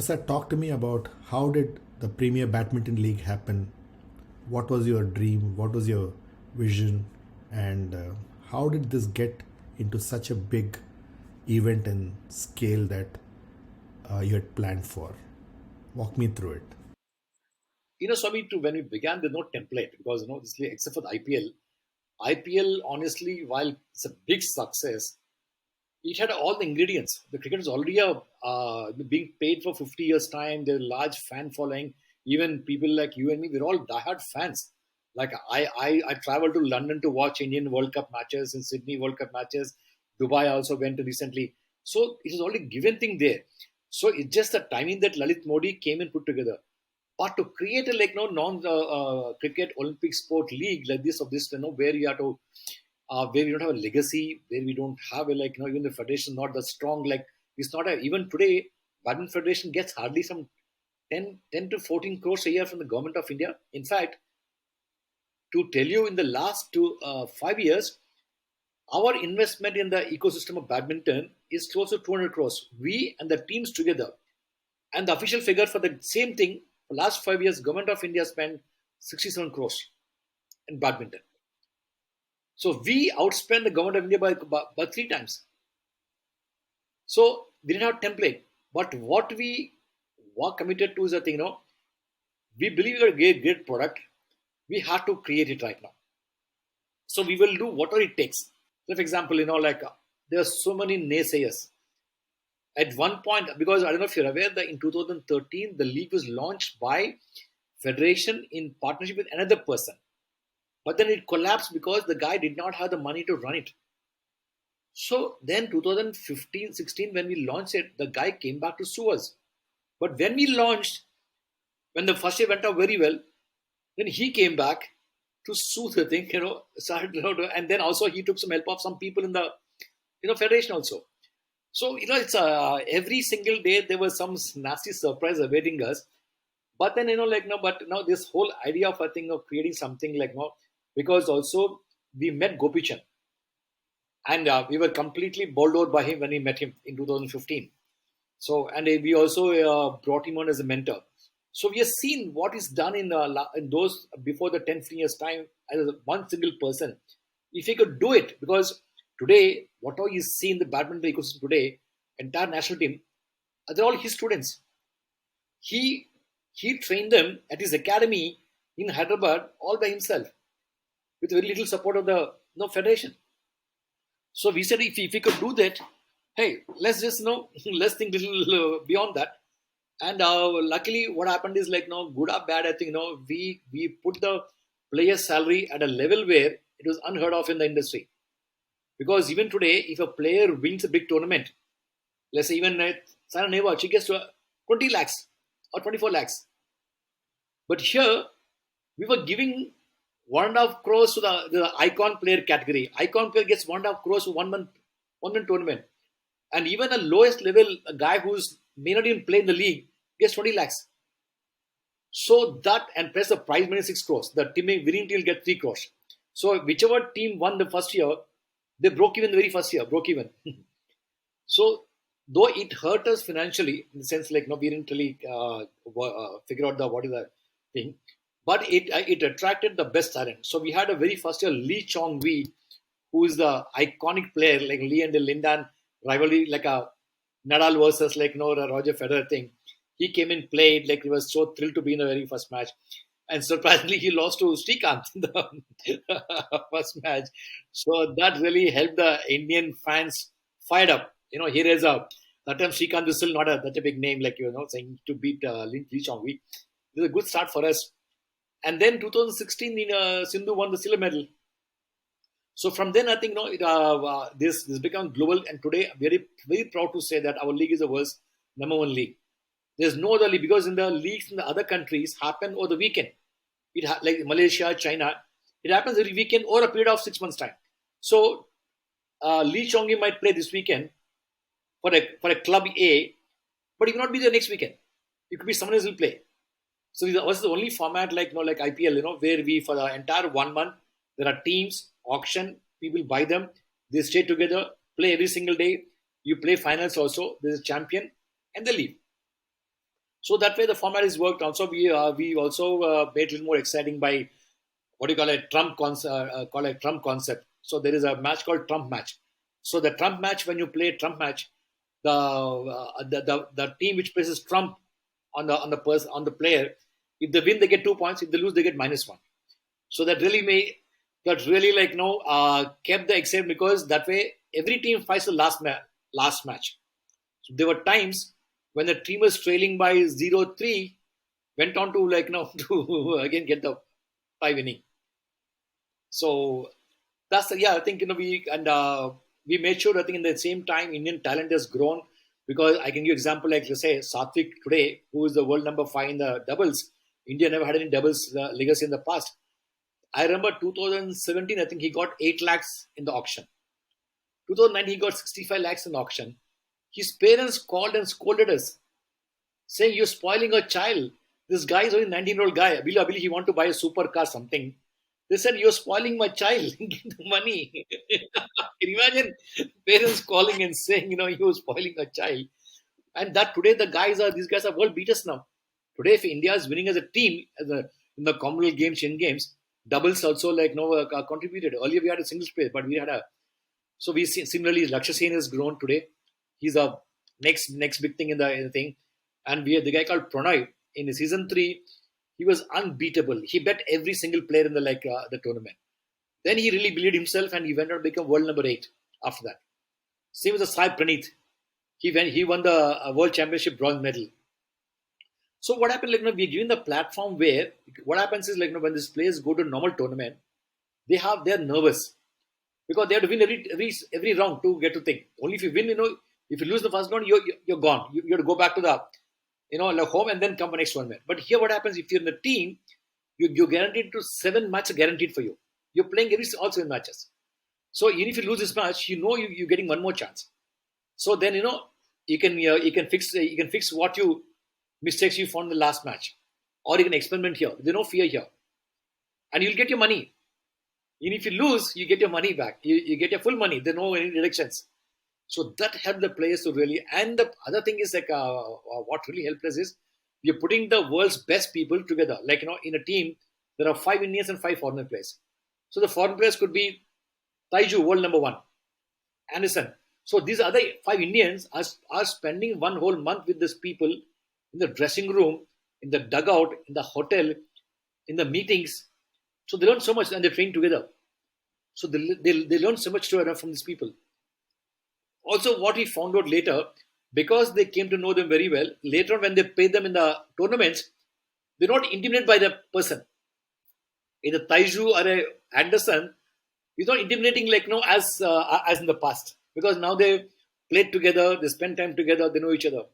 Prasad, talk to me about how did the Premier Badminton League happen? What was your dream? What was your vision? And how did this get into such a big event and scale that you had planned for? Walk me through it. Swami, too, when we began, there's no template because, this league, except for the IPL, honestly, while it's a big success, it had all the ingredients. The cricket is already being paid for 50 years' time. There's a large fan following. Even people like you and me, we're all diehard fans. Like I traveled to London to watch Indian World Cup matches and Sydney World Cup matches. Dubai I also went to recently. So it is already given thing there. So it's just the timing that Lalit Modi came and put together. But to create a like no non cricket Olympic sport league like this of this, where you have to where we don't have a legacy, where we don't have a like even the federation not that strong. Like it's not a even today, badminton federation gets hardly some 10 to 14 crores a year from the government of India. In fact, to tell you, in the last 5 years, our investment in the ecosystem of badminton is close to 200 crores. We and the teams together, and the official figure for the same thing for last 5 years, government of India spent 67 crores in badminton. So we outspent the government of India by three times. So we didn't have template. But what we were committed to is a thing, we believe we are a great product. We have to create it right now. So we will do whatever it takes. So for example, there are so many naysayers. At one point, because I don't know if you're aware that in 2013, the league was launched by Federation in partnership with another person. But then it collapsed because the guy did not have the money to run it. So then 2015, 16, when we launched it, the guy came back to sue us. But when we launched, when the first year went out very well, then he came back to sue the thing, started, and then also he took some help of some people in the, federation also. So, it's every single day there was some nasty surprise awaiting us. But then, but now this whole idea of a thing of creating something like, because also we met Gopichan and we were completely bowled out by him when we met him in 2015. So, and we also brought him on as a mentor. So we have seen what is done in those before the 10, 15 years time as one single person. If he could do it, because today, whatever you see in the badminton ecosystem today, entire national team, they're all his students. He trained them at his academy in Hyderabad all by himself with very little support of the federation. So we said if we could do that, hey, let's just let's think little beyond that. And luckily, what happened is good or bad. I think we put the player's salary at a level where it was unheard of in the industry. Because even today, if a player wins a big tournament, let's say even Sana Nehwal, she gets to 20 lakhs or 24 lakhs. But here, we were giving 1.5 crores to the icon player category. Icon player gets 1.5 crores for 1 month tournament. And even a lowest level, a guy who's may not even play in the league, gets 20 lakhs. So that, and plus the prize money 6 crores. The winning team will get 3 crores. So whichever team won the first year, they broke even the very first year, broke even. So though it hurt us financially, in the sense we didn't really figure out what is the thing, but it attracted the best talent. So we had a very first year Lee Chong Wei, who is the iconic player, like Lee and the Lindan rivalry, like a Nadal versus Roger Federer thing. He came and played, he was so thrilled to be in the very first match. And surprisingly, he lost to Srikanth in the first match. So that really helped the Indian fans fired up. Here is that time Srikanth is still not such a big name, saying to beat Lee Chong Wei. It was a good start for us. And then 2016, Sindhu won the silver medal. So from then, I think this became global. And today, very very proud to say that our league is the world's #1 league. There's no other league because in the leagues in the other countries happen over the weekend. Like Malaysia, China, it happens every weekend or a period of 6 months time. So Lee Chong might play this weekend for a club A, but he will not be there next weekend. It could be someone else will play. So this was the only format like IPL, where we for the entire 1 month there are teams, auction, people buy them, they stay together, play every single day. You play finals also. There's a champion, and they leave. So that way the format is worked. Also, we also made it a little more exciting by what do you call a Trump concept. So there is a match called Trump match. So the Trump match, when you play Trump match, the team which places Trump on the player, if they win they get 2 points. If they lose they get -1. So that really like kept the excitement, because that way every team fights the last match. So there were times when the team was trailing by 0-3, went on to to again get the 5 inning. So I think we made sure, I think in the same time Indian talent has grown, because I can give example like, let's say, Satvik today, who is the world number 5 in the doubles. India never had any doubles legacy in the past. I remember 2017, I think he got 8 lakhs in the auction. 2009 he got 65 lakhs in the auction. His parents called and scolded us, saying, "You're spoiling a child. This guy is only a 19-year-old guy. I believe he want to buy a supercar, something." They said, "You're spoiling my child. Give the money." Can you imagine parents calling and saying, "You're spoiling a child"? And that today these guys are world beaters now. Today, if India is winning as a team in the Commonwealth Games, Asian Games, doubles also contributed. Earlier we had a singles player, but we had a so we see similarly Lakshya Sen has grown today. He's a next big thing in the thing, and we had the guy called Pranay in season 3. He was unbeatable. He bet every single player in the tournament. Then he really believed himself, and he went on to become world number 8 after that. Same with the Sai Praneeth. He won the World Championship bronze medal. So what happened? We're given the platform where what happens is when these players go to a normal tournament, they're nervous, because they have to win every round to get to think. Only if you win, if you lose the first round, you're gone. You have to go back to the home and then come for next tournament. But here, what happens if you're in the team? You're guaranteed to 7 matches guaranteed for you. You're playing all 7 matches. So even if you lose this match, you're getting one more chance. So then you can fix what mistakes you found in the last match, or you can experiment here. There's no fear here, and you'll get your money. Even if you lose, you get your money back. You get your full money. There's no any deductions. So that helped the players to really. And the other thing is what really helped us is we're putting the world's best people together. In a team, there are 5 Indians and 5 foreign players. So the foreign players could be Taiju, world number 1, Anderson. So these other 5 Indians are spending one whole month with these people in the dressing room, in the dugout, in the hotel, in the meetings. So they learn so much, and they train together. So they learn so much from these people. Also, what we found out later, because they came to know them very well, later on when they played them in the tournaments, they're not intimidated by the person. Either Taiju or Anderson, he's not intimidating as in the past, because now they played together, they spend time together, they know each other.